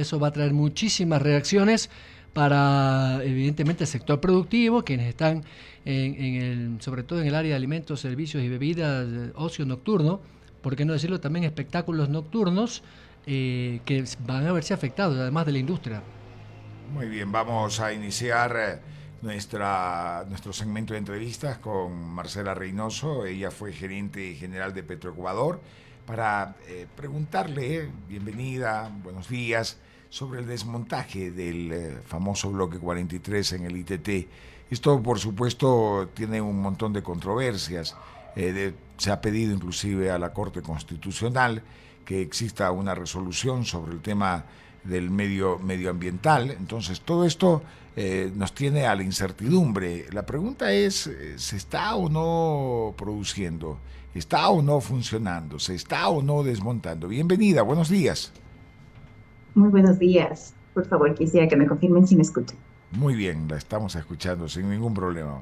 Eso va a traer muchísimas reacciones para, evidentemente, el sector productivo, quienes están sobre todo en el área de alimentos, servicios y bebidas, ocio nocturno, por qué no decirlo, también espectáculos nocturnos, que van a verse afectados, además de la industria. Muy bien, vamos a iniciar nuestro segmento de entrevistas con Marcela Reynoso. Ella fue gerente general de Petroecuador para preguntarle, bienvenida, buenos días, sobre el desmontaje del famoso bloque 43 en el ITT. Esto, por supuesto, tiene un montón de controversias. Se ha pedido inclusive a la Corte Constitucional que exista una resolución sobre el tema del medioambiental. Entonces, todo esto nos tiene a la incertidumbre. La pregunta es, ¿se está o no produciendo? ¿Está o no funcionando? ¿Se está o no desmontando? Bienvenida, buenos días. Muy buenos días. Por favor, quisiera que me confirmen si me escuchan. Muy bien, la estamos escuchando sin ningún problema.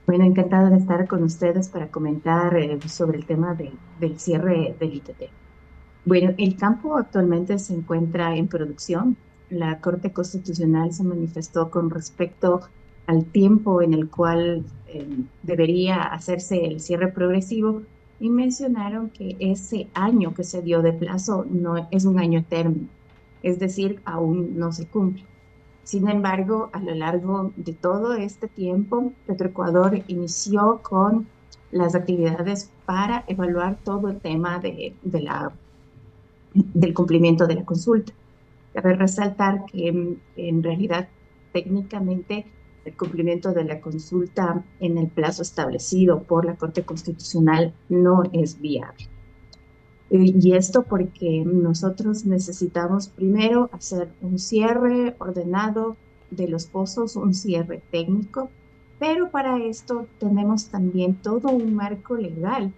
Bueno, encantada de estar con ustedes para comentar sobre el tema del cierre del ITT. Bueno, el campo actualmente se encuentra en producción. La Corte Constitucional se manifestó con respecto al tiempo en el cual debería hacerse el cierre progresivo y mencionaron que ese año que se dio de plazo no es un año término, es decir, aún no se cumple. Sin embargo, a lo largo de todo este tiempo, Petroecuador inició con las actividades para evaluar todo el tema del cumplimiento de la consulta. Cabe resaltar que en realidad técnicamente el cumplimiento de la consulta en el plazo establecido por la Corte Constitucional no es viable. Y esto porque nosotros necesitamos primero hacer un cierre ordenado de los pozos, un cierre técnico, pero para esto tenemos también todo un marco legal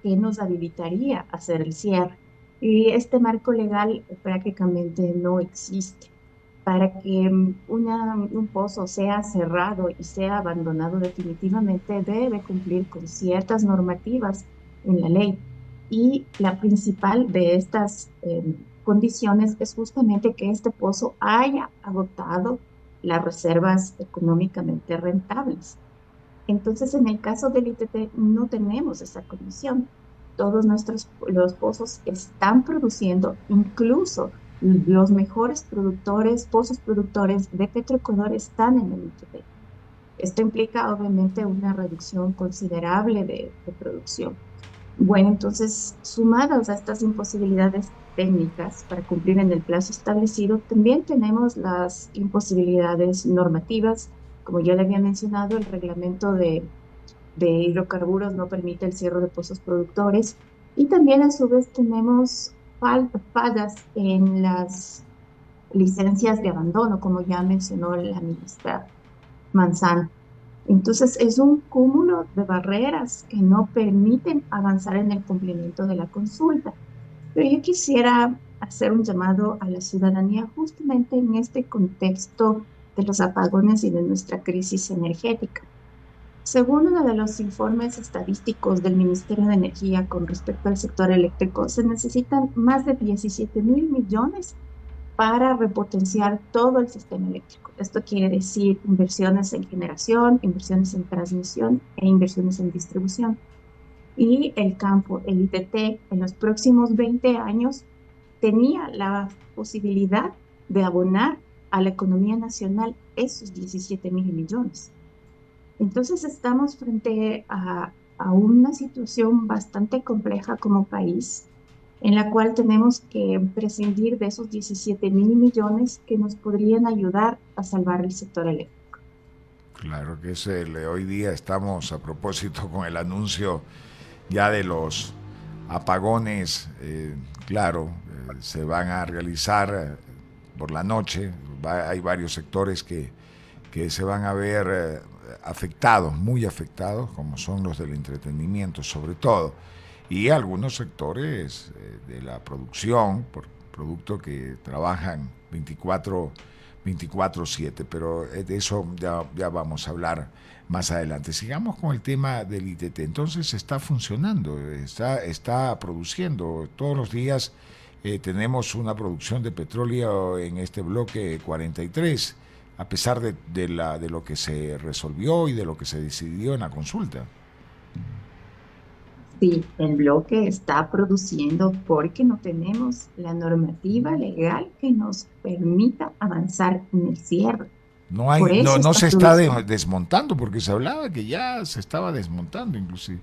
que nos habilitaría a hacer el cierre. Y este marco legal prácticamente no existe. Para que un pozo sea cerrado y sea abandonado definitivamente, debe cumplir con ciertas normativas en la ley. Y la principal de estas condiciones es justamente que este pozo haya agotado las reservas económicamente rentables. Entonces, en el caso del ITT no tenemos esa condición. Todos los pozos están produciendo, incluso los mejores productores, pozos productores de Petroecuador están en el ITT. Esto implica obviamente una reducción considerable de producción. Bueno, entonces, sumadas a estas imposibilidades técnicas para cumplir en el plazo establecido, también tenemos las imposibilidades normativas. Como ya le había mencionado, el reglamento de hidrocarburos no permite el cierre de pozos productores y también a su vez tenemos fallas en las licencias de abandono, como ya mencionó la ministra Manzano. Entonces, es un cúmulo de barreras que no permiten avanzar en el cumplimiento de la consulta. Pero yo quisiera hacer un llamado a la ciudadanía justamente en este contexto de los apagones y de nuestra crisis energética. Según uno de los informes estadísticos del Ministerio de Energía con respecto al sector eléctrico, se necesitan más de 17.000 millones para repotenciar todo el sistema eléctrico. Esto quiere decir inversiones en generación, inversiones en transmisión e inversiones en distribución. Y el campo, el ITT, en los próximos 20 años tenía la posibilidad de abonar a la economía nacional esos 17.000 millones. Entonces estamos frente a una situación bastante compleja como país, en la cual tenemos que prescindir de esos 17.000 millones que nos podrían ayudar a salvar el sector eléctrico. Claro que hoy día estamos a propósito con el anuncio ya de los apagones, claro, se van a realizar por la noche. Hay varios sectores que se van a ver afectados, muy afectados, como son los del entretenimiento sobre todo, y algunos sectores de la producción, por producto que trabajan 24/7, pero de eso ya vamos a hablar más adelante. Sigamos con el tema del ITT. Entonces está funcionando, está produciendo todos los días. tenemos una producción de petróleo en este bloque 43, a pesar de lo que se resolvió y de lo que se decidió en la consulta. Sí, el bloque está produciendo porque no tenemos la normativa legal que nos permita avanzar en el cierre. Por eso No está se está produciendo. desmontando, porque se hablaba que ya se estaba desmontando inclusive.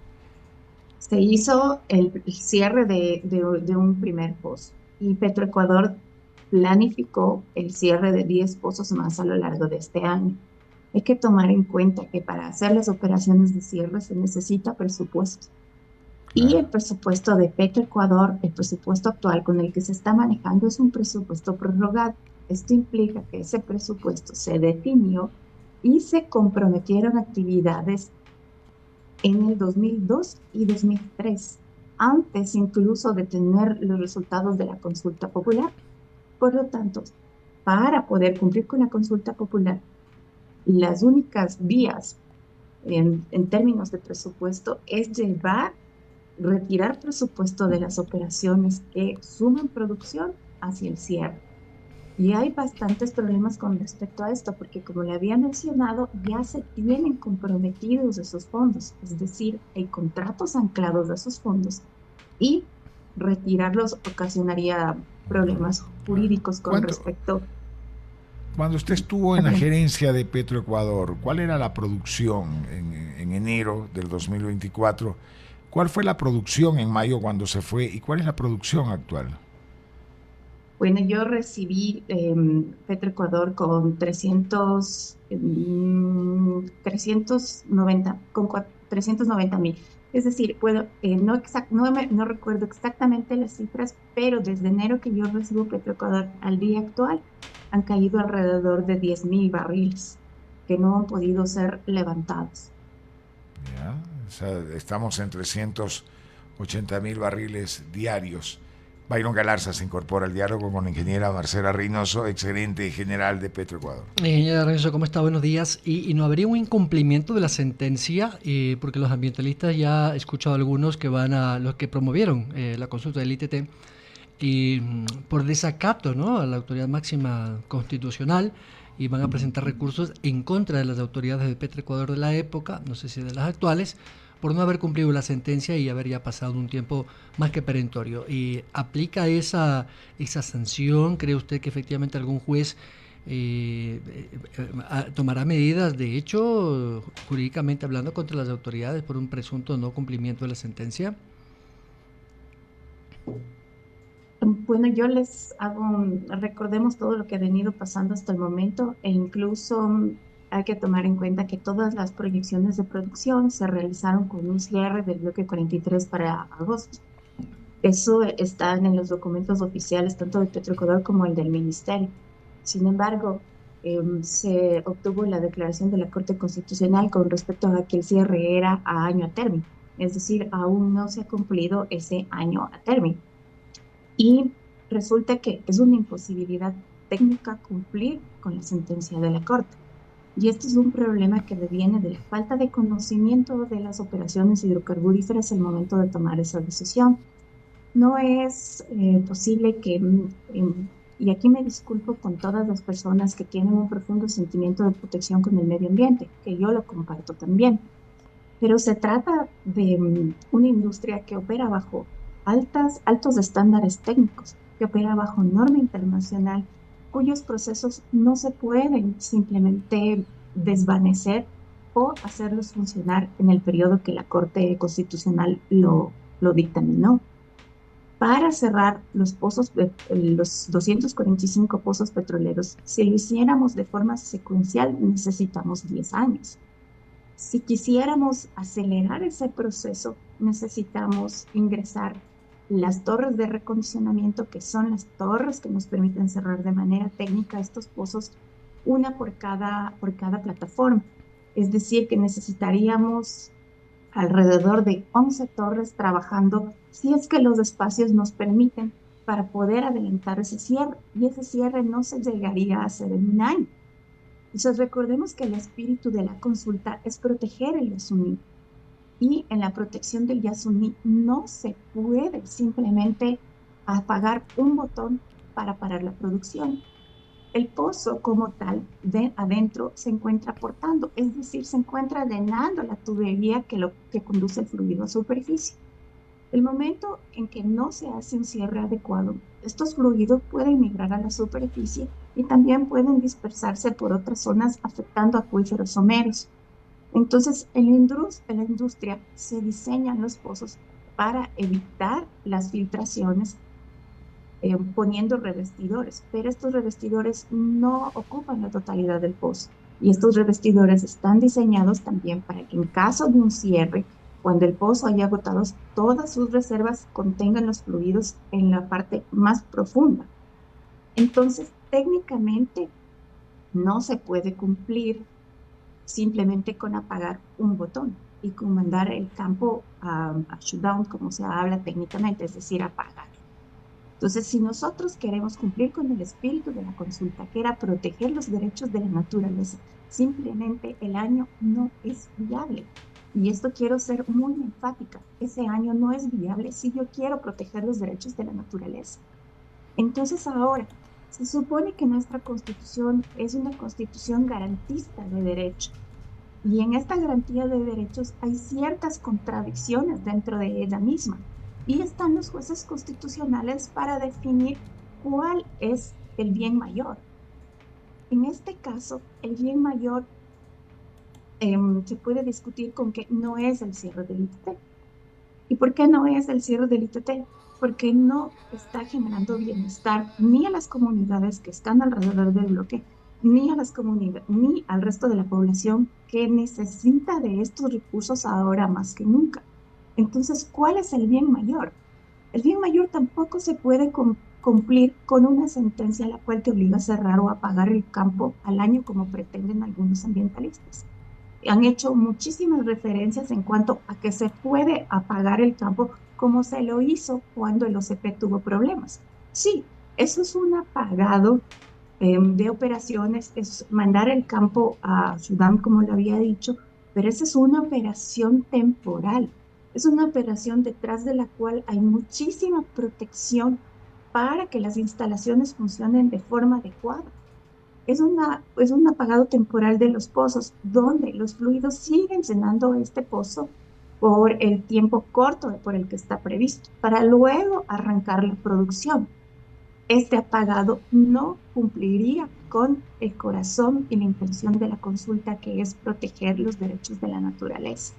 Se hizo el cierre de un primer pozo y Petroecuador planificó el cierre de 10 pozos más a lo largo de este año. Hay que tomar en cuenta que para hacer las operaciones de cierre se necesita presupuesto. Y Claro. el presupuesto de Petroecuador, el presupuesto actual con el que se está manejando, es un presupuesto prorrogado. Esto implica que ese presupuesto se definió y se comprometieron actividades en el 2002 y 2003, antes incluso de tener los resultados de la consulta popular. Por lo tanto, para poder cumplir con la consulta popular, las únicas vías en términos de presupuesto es retirar presupuesto de las operaciones que suman producción hacia el cierre. Y hay bastantes problemas con respecto a esto, porque como le había mencionado, ya se tienen comprometidos esos fondos, es decir, hay contratos anclados de esos fondos y retirarlos ocasionaría problemas jurídicos con ¿Cuánto, respecto. Cuando usted estuvo en la Adelante. gerencia de Petroecuador, ¿cuál era la producción en enero del 2024? ¿Cuál fue la producción en mayo cuando se fue? ¿Y cuál es la producción actual? Bueno, yo recibí Petroecuador con 390, con 390.000. Es decir, no recuerdo exactamente las cifras, pero desde enero que yo recibo Petroecuador al día actual, han caído alrededor de 10.000 barriles que no han podido ser levantados. ¿Ya? O sea, estamos en 380.000 barriles diarios. Byron Galarza se incorpora al diálogo con la ingeniera Marcela Reynoso, exgerente general de Petroecuador. Ingeniero Renzo, ¿cómo está? Buenos días. ¿Y no habría un incumplimiento de la sentencia? Porque los ambientalistas ya he escuchado algunos que los que promovieron la consulta del ITT y por desacato, ¿no?, a la autoridad máxima constitucional, y van a presentar recursos en contra de las autoridades de Petroecuador de la época, no sé si de las actuales, por no haber cumplido la sentencia y haber ya pasado un tiempo más que perentorio. ¿Y aplica esa sanción? ¿Cree usted que efectivamente algún juez tomará medidas, de hecho, jurídicamente hablando, contra las autoridades por un presunto no cumplimiento de la sentencia? Bueno, yo les recordemos todo lo que ha venido pasando hasta el momento e incluso hay que tomar en cuenta que todas las proyecciones de producción se realizaron con un cierre del bloque 43 para agosto. Eso está en los documentos oficiales tanto de Petroecuador como el del Ministerio. Sin embargo, se obtuvo la declaración de la Corte Constitucional con respecto a que el cierre era a año a término, es decir, aún no se ha cumplido ese año a término. Y resulta que es una imposibilidad técnica cumplir con la sentencia de la Corte. Y este es un problema que deviene de la falta de conocimiento de las operaciones hidrocarburíferas al momento de tomar esa decisión. No es posible que, y aquí me disculpo con todas las personas que tienen un profundo sentimiento de protección con el medio ambiente, que yo lo comparto también, pero se trata de una industria que opera bajo altos estándares técnicos, que opera bajo norma internacional, cuyos procesos no se pueden simplemente desvanecer o hacerlos funcionar en el periodo que la Corte Constitucional lo dictaminó. Para cerrar los 245 pozos petroleros, si lo hiciéramos de forma secuencial, necesitamos 10 años. Si quisiéramos acelerar ese proceso, necesitamos ingresar las torres de recondicionamiento, que son las torres que nos permiten cerrar de manera técnica estos pozos, una por cada plataforma. Es decir, que necesitaríamos alrededor de 11 torres trabajando, si es que los espacios nos permiten, para poder adelantar ese cierre. Y ese cierre no se llegaría a hacer en un año. Entonces, recordemos que el espíritu de la consulta es proteger el Yasuní. Y en la protección del Yasuní no se puede simplemente apagar un botón para parar la producción. El pozo como tal de adentro se encuentra portando, es decir, se encuentra llenando la tubería que conduce el fluido a superficie. El momento en que no se hace un cierre adecuado, estos fluidos pueden migrar a la superficie y también pueden dispersarse por otras zonas afectando acuíferos someros. Entonces, en la industria se diseñan los pozos para evitar las filtraciones poniendo revestidores, pero estos revestidores no ocupan la totalidad del pozo. Y estos revestidores están diseñados también para que en caso de un cierre, cuando el pozo haya agotado todas sus reservas, contengan los fluidos en la parte más profunda. Entonces, técnicamente no se puede cumplir simplemente con apagar un botón y con mandar el campo a shutdown, como se habla técnicamente, es decir, apagar. Entonces, si nosotros queremos cumplir con el espíritu de la consulta, que era proteger los derechos de la naturaleza, simplemente el año no es viable. Y esto quiero ser muy enfática. Ese año no es viable si yo quiero proteger los derechos de la naturaleza. Entonces ahora, se supone que nuestra constitución es una constitución garantista de derechos. Y en esta garantía de derechos hay ciertas contradicciones dentro de ella misma. Y están los jueces constitucionales para definir cuál es el bien mayor. En este caso, el bien mayor se puede discutir con que no es el cierre del ITT. ¿Y por qué no es el cierre del ITT? Porque no está generando bienestar ni a las comunidades que están alrededor del bloque, ni a las comunidades, ni al resto de la población que necesita de estos recursos ahora más que nunca. Entonces, ¿cuál es el bien mayor? El bien mayor tampoco se puede cumplir con una sentencia a la cual te obliga a cerrar o apagar el campo al año como pretenden algunos ambientalistas. Han hecho muchísimas referencias en cuanto a que se puede apagar el campo como se lo hizo cuando el OCP tuvo problemas. Sí, eso es un apagado de operaciones, es mandar el campo a Sudán, como lo había dicho, pero esa es una operación temporal. Es una operación detrás de la cual hay muchísima protección para que las instalaciones funcionen de forma adecuada. Es un apagado temporal de los pozos, donde los fluidos siguen llenando este pozo por el tiempo corto por el que está previsto, para luego arrancar la producción. Este apagado no cumpliría con el corazón y la intención de la consulta, que es proteger los derechos de la naturaleza.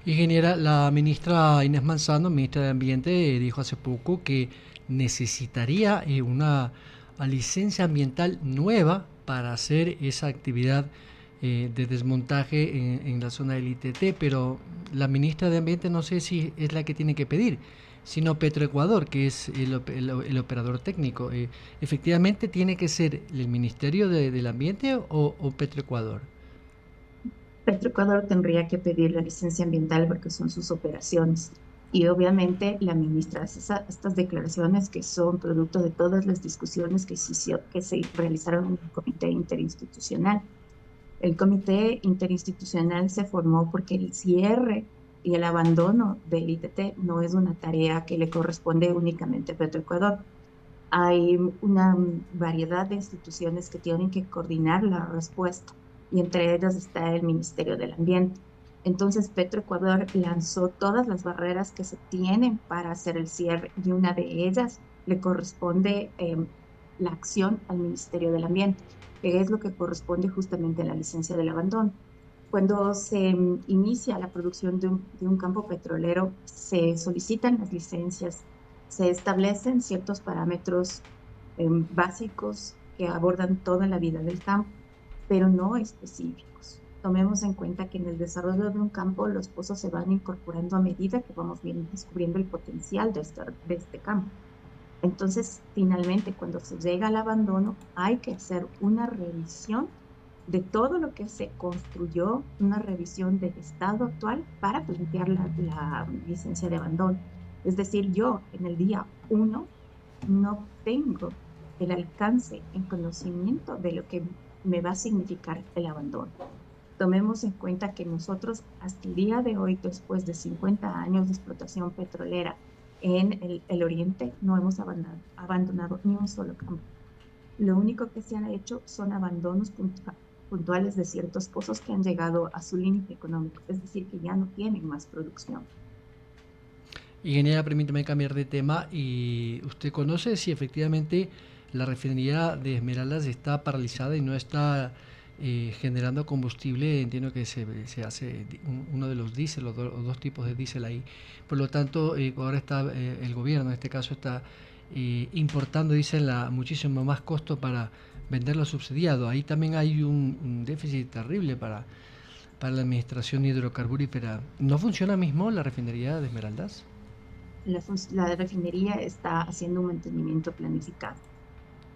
Ingeniera, la ministra Inés Manzano, ministra de Ambiente, dijo hace poco que necesitaría una licencia ambiental nueva para hacer esa actividad de desmontaje en la zona del ITT, pero la ministra de Ambiente no sé si es la que tiene que pedir, sino Petroecuador, que es el operador técnico. ¿Efectivamente tiene que ser el Ministerio del Ambiente o Petroecuador? Petroecuador tendría que pedir la licencia ambiental porque son sus operaciones. Y obviamente la ministra hace estas declaraciones que son producto de todas las discusiones que se realizaron en el comité interinstitucional. El comité interinstitucional se formó porque el cierre y el abandono del ITT no es una tarea que le corresponde únicamente a Petroecuador. Hay una variedad de instituciones que tienen que coordinar la respuesta, y entre ellas está el Ministerio del Ambiente. Entonces, Petroecuador lanzó todas las barreras que se tienen para hacer el cierre, y una de ellas le corresponde la acción al Ministerio del Ambiente, que es lo que corresponde justamente a la licencia del abandono. Cuando se inicia la producción de un campo petrolero, se solicitan las licencias, se establecen ciertos parámetros básicos que abordan toda la vida del campo, pero no específicos. Tomemos en cuenta que en el desarrollo de un campo los pozos se van incorporando a medida que vamos descubriendo el potencial de este campo. Entonces, finalmente, cuando se llega al abandono, hay que hacer una revisión de todo lo que se construyó, una revisión del estado actual para plantear la licencia de abandono. Es decir, yo en el día 1 no tengo el alcance en conocimiento de lo que me va a significar el abandono. Tomemos en cuenta que nosotros hasta el día de hoy, después de 50 años de explotación petrolera, en el oriente no hemos abandonado ni un solo campo. Lo único que se han hecho son abandonos puntuales de ciertos pozos que han llegado a su límite económico, es decir, que ya no tienen más producción. Ingeniera, permítame cambiar de tema. ¿Y usted conoce si efectivamente la refinería de Esmeraldas está paralizada y no está generando combustible? Entiendo que se hace uno de los diésel o dos tipos de diésel ahí. Por lo tanto, ahora está el gobierno, en este caso, está importando diésel a muchísimo más costo para venderlo subsidiado. Ahí también hay un déficit terrible para la administración hidrocarburífera. ¿No funciona mismo la refinería de Esmeraldas? La refinería está haciendo un mantenimiento planificado.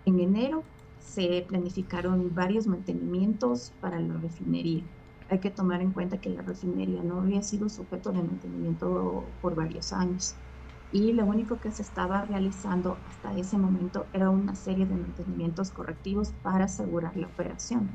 En enero se planificaron varios mantenimientos para la refinería. Hay que tomar en cuenta que la refinería no había sido sujeto de mantenimiento por varios años y lo único que se estaba realizando hasta ese momento era una serie de mantenimientos correctivos para asegurar la operación.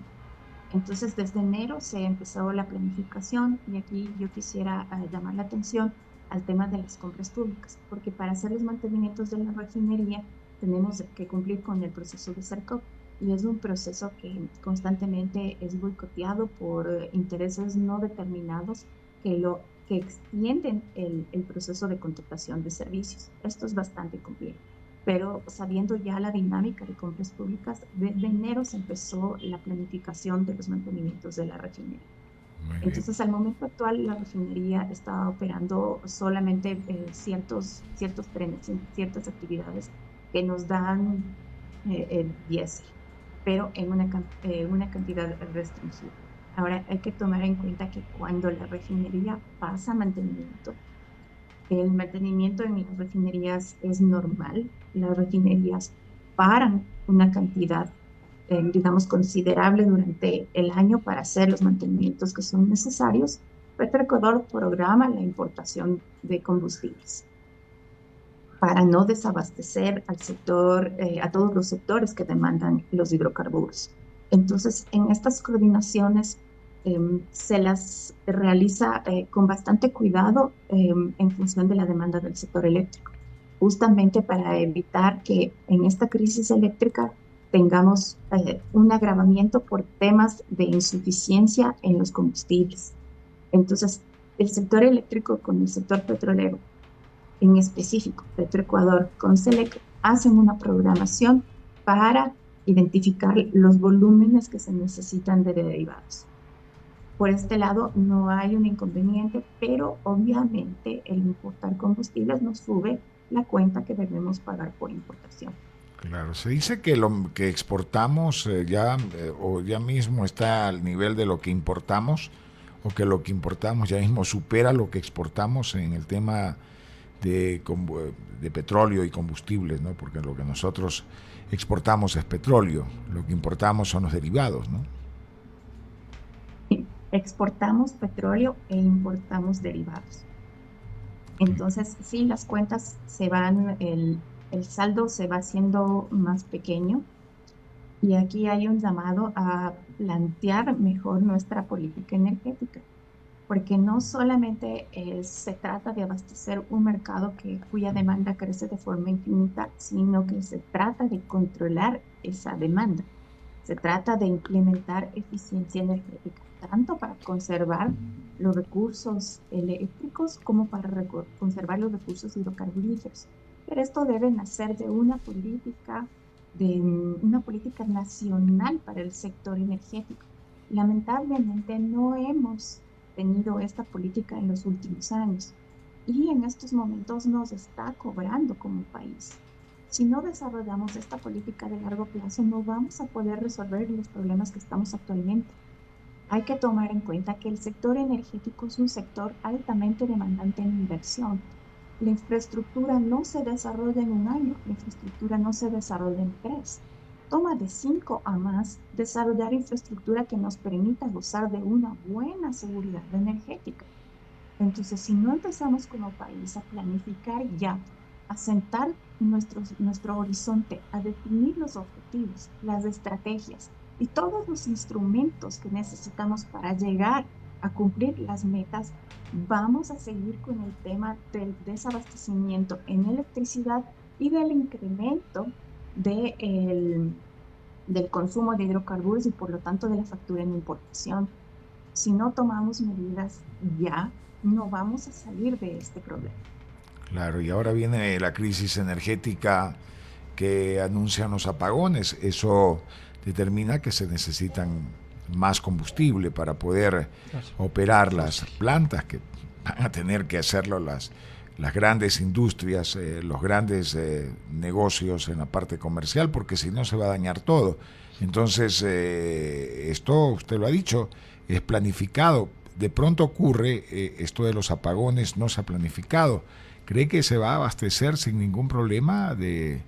Entonces, desde enero se empezó la planificación y aquí yo quisiera llamar la atención al tema de las compras públicas, porque para hacer los mantenimientos de la refinería tenemos que cumplir con el proceso de CERCOP y es un proceso que constantemente es boicoteado por intereses no determinados que extienden el proceso de contratación de servicios. Esto es bastante complejo. Pero sabiendo ya la dinámica de compras públicas, desde enero se empezó la planificación de los mantenimientos de la refinería. Entonces, al momento actual, la refinería está operando solamente ciertos trenes, ciertas actividades que nos dan diésel, pero en una cantidad restringida. Ahora, hay que tomar en cuenta que cuando la refinería pasa mantenimiento, el mantenimiento en las refinerías es normal. Las refinerías paran una cantidad, digamos, considerable durante el año para hacer los mantenimientos que son necesarios. Petroecuador programa la importación de combustibles para no desabastecer al sector, a todos los sectores que demandan los hidrocarburos. Entonces, en estas coordinaciones se las realiza con bastante cuidado en función de la demanda del sector eléctrico, justamente para evitar que en esta crisis eléctrica tengamos un agravamiento por temas de insuficiencia en los combustibles. Entonces, el sector eléctrico con el sector petrolero, en específico Petroecuador con SELEC, hacen una programación para identificar los volúmenes que se necesitan de derivados. Por este lado no hay un inconveniente, pero obviamente el importar combustibles nos sube la cuenta que debemos pagar por importación. Claro, se dice que lo que exportamos ya mismo está al nivel de lo que importamos, o que lo que importamos ya mismo supera lo que exportamos en el tema de petróleo y combustibles, ¿no? Porque lo que nosotros exportamos es petróleo, lo que importamos son los derivados, ¿no? Exportamos petróleo e importamos derivados. Entonces, sí, las cuentas se van, el saldo se va haciendo más pequeño y aquí hay un llamado a plantear mejor nuestra política energética, porque no solamente se trata de abastecer un mercado cuya demanda crece de forma infinita, sino que se trata de controlar esa demanda. Se trata de implementar eficiencia energética, tanto para conservar los recursos eléctricos como para conservar los recursos hidrocarburíferos. Pero esto debe nacer de una política nacional para el sector energético. Lamentablemente no hemos tenido esta política en los últimos años y en estos momentos nos está cobrando como país. Si no desarrollamos esta política de largo plazo, no vamos a poder resolver los problemas que estamos actualmente. Hay que tomar en cuenta que el sector energético es un sector altamente demandante en inversión. La infraestructura no se desarrolla en un año, la infraestructura no se desarrolla en 3. Toma de 5 a más desarrollar infraestructura que nos permita gozar de una buena seguridad energética. Entonces, si no empezamos como país a planificar ya, a sentar nuestro horizonte, a definir los objetivos, las estrategias y todos los instrumentos que necesitamos para llegar a cumplir las metas, vamos a seguir con el tema del desabastecimiento en electricidad y del incremento del consumo de hidrocarburos y por lo tanto de la factura en importación. Si no tomamos medidas ya, no vamos a salir de este problema. Claro, y ahora viene la crisis energética que anuncian los apagones. Eso determina que se necesitan más combustible para poder operar las plantas, que van a tener que hacerlo las grandes industrias, los grandes negocios en la parte comercial, porque si no se va a dañar todo. Entonces, esto, usted lo ha dicho, es planificado. De pronto ocurre esto de los apagones, no se ha planificado. ¿Cree que se va a abastecer sin ningún problema de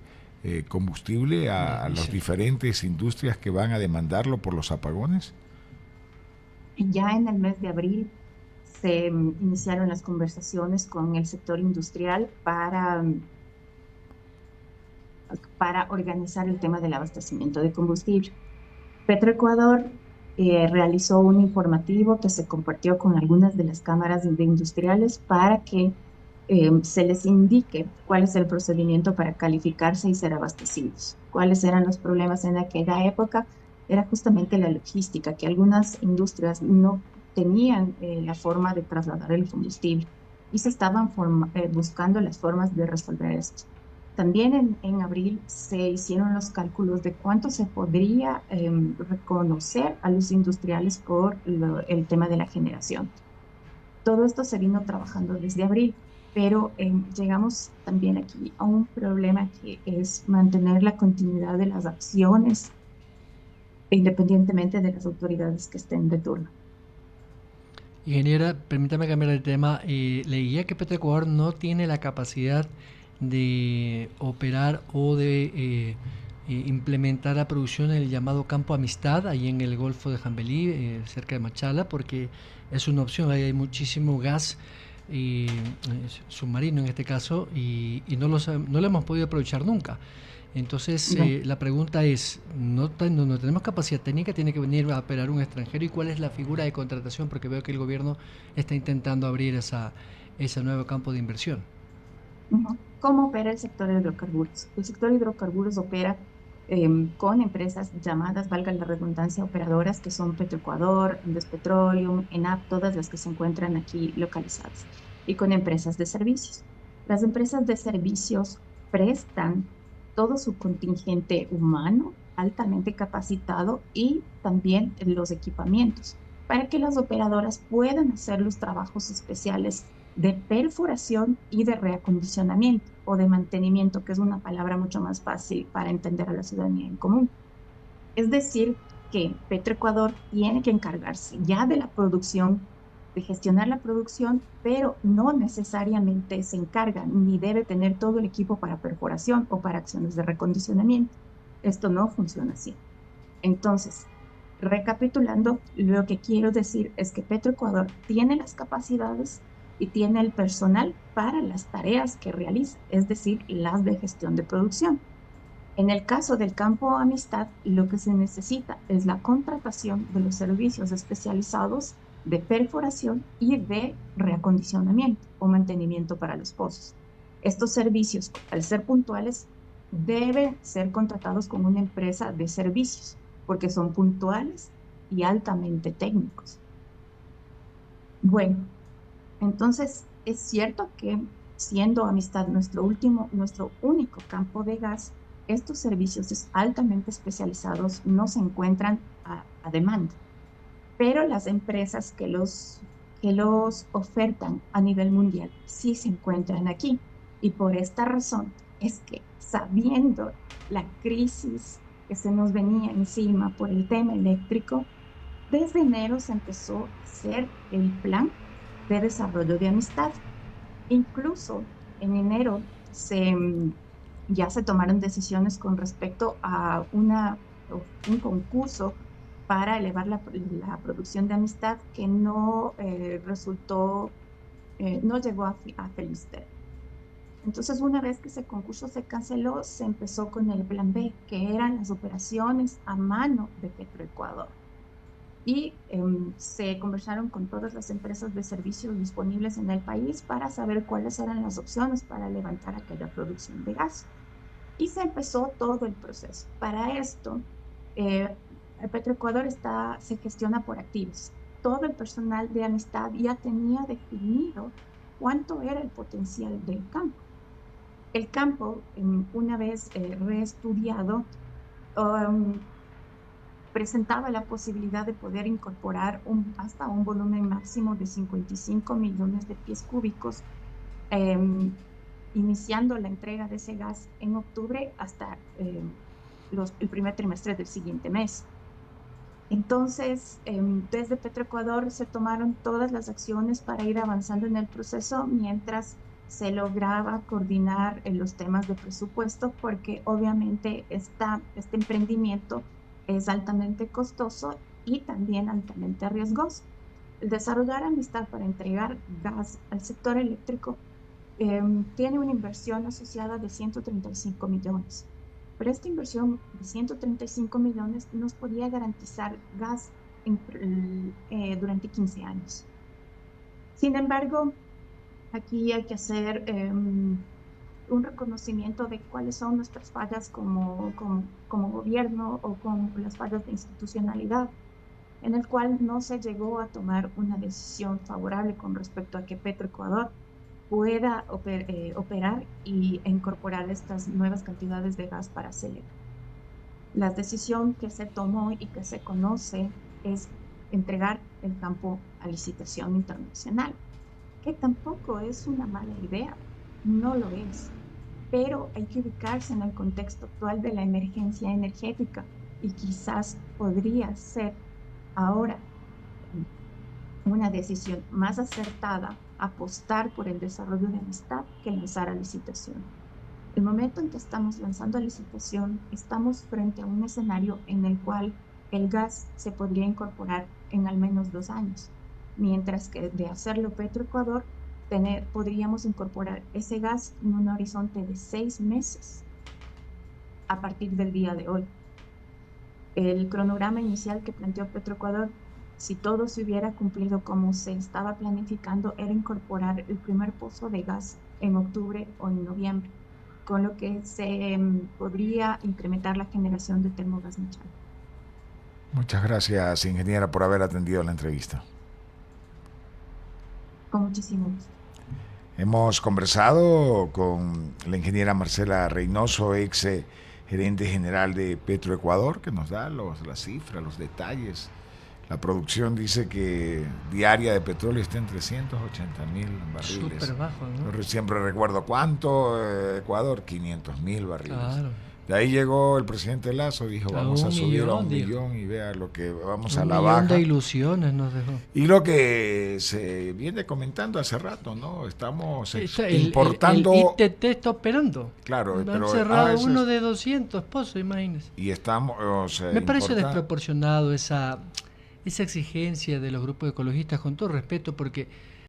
combustible a las diferentes industrias que van a demandarlo por los apagones? Ya en el mes de abril se iniciaron las conversaciones con el sector industrial para organizar el tema del abastecimiento de combustible. Petroecuador realizó un informativo que se compartió con algunas de las cámaras de industriales para que se les indique cuál es el procedimiento para calificarse y ser abastecidos. ¿Cuáles eran los problemas en aquella época? Era justamente la logística, que algunas industrias no tenían la forma de trasladar el combustible y se estaban buscando las formas de resolver esto. También en abril se hicieron los cálculos de cuánto se podría reconocer a los industriales por el tema de la generación. Todo esto se vino trabajando desde abril, pero llegamos también aquí a un problema que es mantener la continuidad de las acciones independientemente de las autoridades que estén de turno. Ingeniera, permítame cambiar de tema. Leía que Petroecuador no tiene la capacidad de operar o de implementar la producción en el llamado Campo Amistad, ahí en el Golfo de Jambelí, cerca de Machala, porque es una opción, ahí hay muchísimo gas submarino en este caso, y no lo hemos podido aprovechar nunca. Entonces, la pregunta es, no tenemos capacidad técnica, tiene que venir a operar un extranjero, ¿y cuál es la figura de contratación? Porque veo que el gobierno está intentando abrir ese nuevo campo de inversión. ¿Cómo opera el sector de hidrocarburos? El sector de hidrocarburos opera con empresas llamadas, valga la redundancia, operadoras, que son Petroecuador, Indespetroleum, ENAP, todas las que se encuentran aquí localizadas, y con empresas de servicios. Las empresas de servicios prestan todo su contingente humano altamente capacitado y también los equipamientos para que las operadoras puedan hacer los trabajos especiales de perforación y de reacondicionamiento o de mantenimiento, que es una palabra mucho más fácil para entender a la ciudadanía en común. Es decir, que Petroecuador tiene que encargarse ya de la producción, de gestionar la producción, pero no necesariamente se encarga ni debe tener todo el equipo para perforación o para acciones de recondicionamiento. Esto no funciona así. Entonces, recapitulando, lo que quiero decir es que Petroecuador tiene las capacidades y tiene el personal para las tareas que realiza, es decir, las de gestión de producción. En el caso del Campo Amistad, lo que se necesita es la contratación de los servicios especializados de perforación y de reacondicionamiento o mantenimiento para los pozos. Estos servicios, al ser puntuales, deben ser contratados con una empresa de servicios, porque son puntuales y altamente técnicos. Bueno, entonces es cierto que siendo Amistad nuestro único campo de gas, estos servicios altamente especializados no se encuentran a demanda, pero las empresas que los ofertan a nivel mundial sí se encuentran aquí. Y por esta razón es que, sabiendo la crisis que se nos venía encima por el tema eléctrico, desde enero se empezó a hacer el plan de desarrollo de Amistad. Incluso en enero ya se tomaron decisiones con respecto a un concurso para elevar la producción de Amistad que no no llegó a feliz término. Entonces, una vez que ese concurso se canceló, se empezó con el plan B, que eran las operaciones a mano de Petroecuador. y se conversaron con todas las empresas de servicios disponibles en el país para saber cuáles eran las opciones para levantar aquella producción de gas. Y se empezó todo el proceso. Para esto, el Petroecuador se gestiona por activos. Todo el personal de Amistad ya tenía definido cuánto era el potencial del campo. El campo, una vez reestudiado, um, presentaba la posibilidad de poder incorporar hasta un volumen máximo de 55 millones de pies cúbicos, eh, iniciando la entrega de ese gas en octubre hasta el primer trimestre del siguiente mes. Entonces, desde Petroecuador se tomaron todas las acciones para ir avanzando en el proceso mientras se lograba coordinar los temas de presupuesto, porque obviamente este emprendimiento es altamente costoso y también altamente riesgoso. El desarrollar Amistad para entregar gas al sector eléctrico tiene una inversión asociada de 135 millones. Pero esta inversión de 135 millones nos podía garantizar gas durante 15 años. Sin embargo, aquí hay que hacer un reconocimiento de cuáles son nuestras fallas como gobierno o con las fallas de institucionalidad, en el cual no se llegó a tomar una decisión favorable con respecto a que Petroecuador pueda operar y incorporar estas nuevas cantidades de gas para CELEC. La decisión que se tomó y que se conoce es entregar el campo a licitación internacional, que tampoco es una mala idea, no lo es, pero hay que ubicarse en el contexto actual de la emergencia energética y quizás podría ser ahora una decisión más acertada apostar por el desarrollo de Amistad que lanzar a licitación. El momento en que estamos lanzando a licitación, estamos frente a un escenario en el cual el gas se podría incorporar en al menos 2 años, mientras que de hacerlo Petroecuador, podríamos incorporar ese gas en un horizonte de 6 meses a partir del día de hoy. El cronograma inicial que planteó Petroecuador, si todo se hubiera cumplido como se estaba planificando, era incorporar el primer pozo de gas en octubre o en noviembre, con lo que se podría incrementar la generación de termogas natural. Muchas gracias, ingeniera, por haber atendido la entrevista. Con muchísimo gusto. Hemos conversado con la ingeniera Marcela Reynoso, ex gerente general de Petroecuador, que nos da las cifras, los detalles. La producción dice que diaria de petróleo está en 380.000 barriles. Súper bajo, ¿no? Siempre recuerdo cuánto, Ecuador, 500.000 barriles. Claro. De ahí llegó el presidente Lasso, dijo vamos a subir a 1.000.000 y vea lo que vamos a la baja. 1.000.000 de ilusiones nos dejó. Y lo que se viene comentando hace rato, ¿no? Estamos importando... El ITT está operando. Claro, han pero cerrado uno de 200 pozos, imagínense. Y estamos... Me parece desproporcionado esa exigencia de los grupos ecologistas, con todo respeto, porque